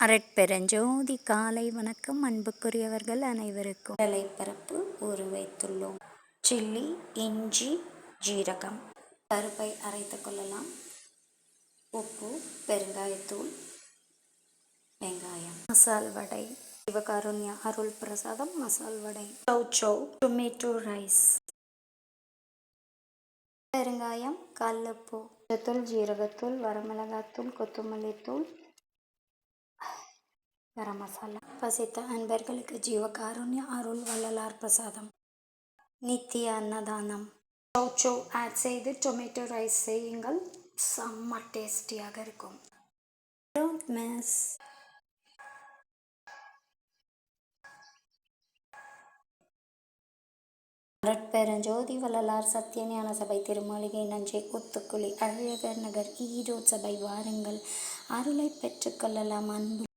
அரட்பெருஞ்சோதி காலை வணக்கம். அன்புக்குரியவர்கள் அனைவருக்கும் பரப்பு ஊற வைத்துள்ளோம். சில்லி, இஞ்சி, ஜீரகம், பருப்பை அரைத்து கொள்ளலாம். உப்பு, பெருங்காயத்தூள், வெங்காயம், மசால் வடை, சிவகாருண்ய அருள் பிரசாதம் மசால் வடை, சௌச்சௌ, டொமேட்டோ ரைஸ், பெருங்காயம், கல்லுப்பு, தூள், ஜீரகத்தூள், வரமிளகாத்தூள், கொத்தமல்லித்தூள், கரம் மசாலா. பசித்த அன்பர்களுக்கு ஜீவகாருண்ய அருள் வள்ளலார் பிரசாதம், நித்திய அன்னதானம். சௌச்சோ ஆட் செய்து டொமேட்டோ ரைஸ் செய்யுங்கள், செம்ம டேஸ்டியாக இருக்கும். Don't miss. அரட்பெருஞ்சோதி வள்ளலார் சத்தியஞான சபை திருமாளிகை நஞ்சை ஊத்துக்குளி அழகர் நகர் ஈரோடு சபை வாருங்கள், அருளை பெற்றுக்கொள்ளலாம். அன்பு